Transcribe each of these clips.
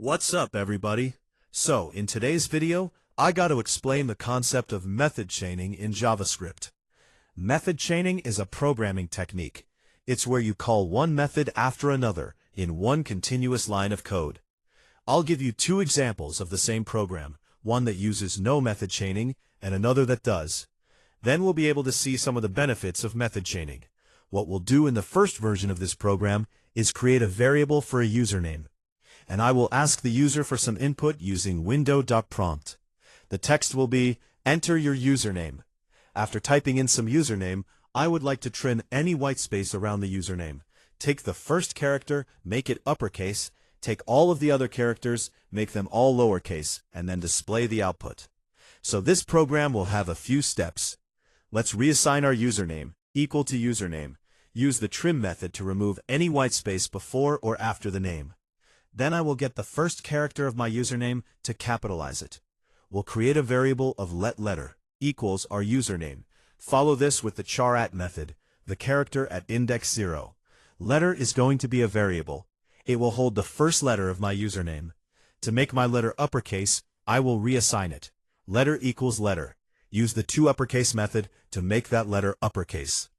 What's up, everybody? So, in today's video, I got to explain the concept of method chaining in JavaScript. Method chaining is a programming technique. It's where you call one method after another in one continuous line of code. I'll give you two examples of the same program, one that uses no method chaining and another that does. Then we'll be able to see some of the benefits of method chaining. What we'll do in the first version of this program is create a variable for a username, and I will ask the user for some input using window.prompt. The text will be, enter your username. After typing in some username, I would like to trim any white space around the username. Take the first character, make it uppercase, take all of the other characters, make them all lowercase, and then display the output. So this program will have a few steps. Let's reassign our username, equal to username. Use the trim method to remove any white space before or after the name. Then I will get the first character of my username to capitalize it. We'll create a variable of letter equals our username. Follow this with the charAt method, the character at index 0. Letter is going to be a variable. It will hold the first letter of my username. To make my letter uppercase, I will reassign it. Letter equals letter. Use the toUpperCase method to make that letter uppercase.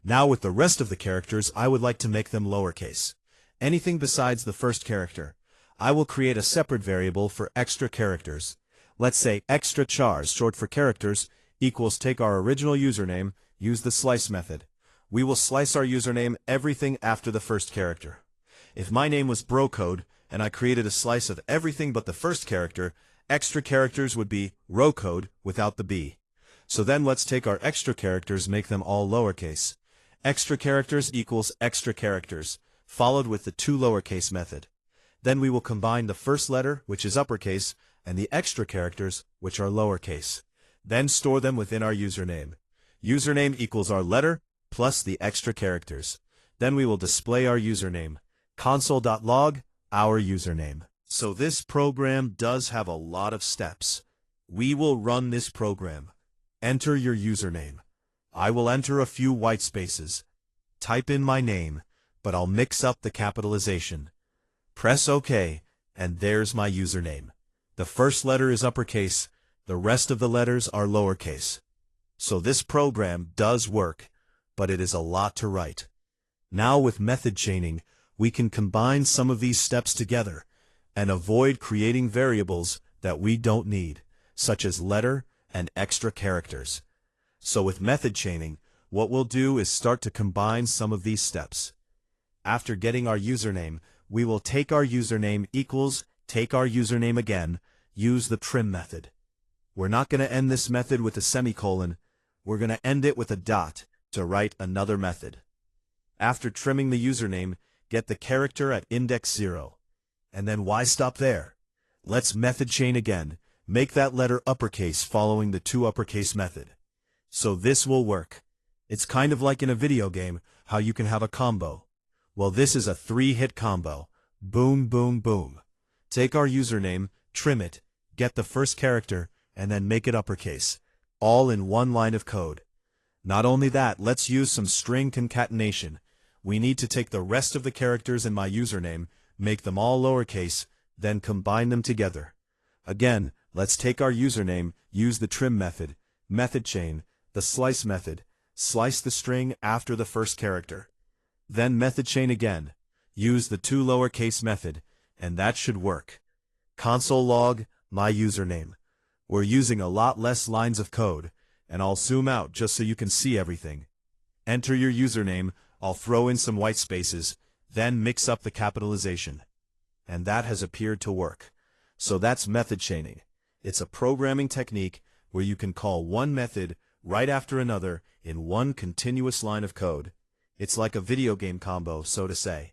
Now with the rest of the characters, I would like to make them lowercase. Anything besides the first character. I will create a separate variable for extra characters. Let's say extraChars, short for characters, equals take our original username, use the slice method. We will slice our username everything after the first character. If my name was brocode and I created a slice of everything but the first character, extra characters would be rowcode without the B. So then let's take our extra characters, make them all lowercase. Extra characters equals extra characters, followed with the toLowerCase method. Then we will combine the first letter, which is uppercase, and the extra characters, which are lowercase. Then store them within our username. Username equals our letter plus the extra characters. Then we will display our username. Console.log, our username. So this program does have a lot of steps. We will run this program. Enter your username. I will enter a few white spaces. Type in my name, but I'll mix up the capitalization. Press OK, and there's my username. The first letter is uppercase, the rest of the letters are lowercase. So this program does work, but it is a lot to write. Now with method chaining, we can combine some of these steps together and avoid creating variables that we don't need, such as letter and extra characters. So with method chaining, what we'll do is start to combine some of these steps. After getting our username, we will take our username equals, take our username again, use the trim method. We're not going to end this method with a semicolon. We're going to end it with a dot to write another method. After trimming the username, get the character at index 0. And then why stop there? Let's method chain again. Make that letter uppercase following the toUpperCase method. So this will work. It's kind of like in a video game, how you can have a combo. Well, this is a 3-hit combo. Boom, boom, boom. Take our username, trim it, get the first character, and then make it uppercase. All in one line of code. Not only that, let's use some string concatenation. We need to take the rest of the characters in my username, make them all lowercase, then combine them together. Again, let's take our username, use the trim method, method chain, the slice method, slice the string after the first character. Then method chain again, use the toLowerCase method, and that should work. Console.log, my username. We're using a lot less lines of code, and I'll zoom out just so you can see everything. Enter your username, I'll throw in some white spaces, then mix up the capitalization. And that has appeared to work. So that's method chaining. It's a programming technique where you can call one method right after another in one continuous line of code. It's like a video game combo, so to say.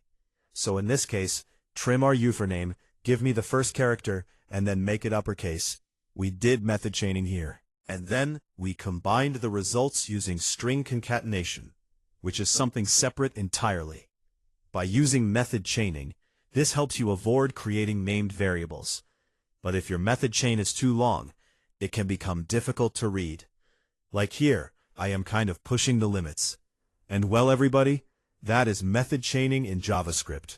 So in this case, trim our username, give me the first character, and then make it uppercase. We did method chaining here. And then we combined the results using string concatenation, which is something separate entirely. By using method chaining, this helps you avoid creating named variables. But if your method chain is too long, it can become difficult to read. Like here, I am kind of pushing the limits. And well, everybody, that is method chaining in JavaScript.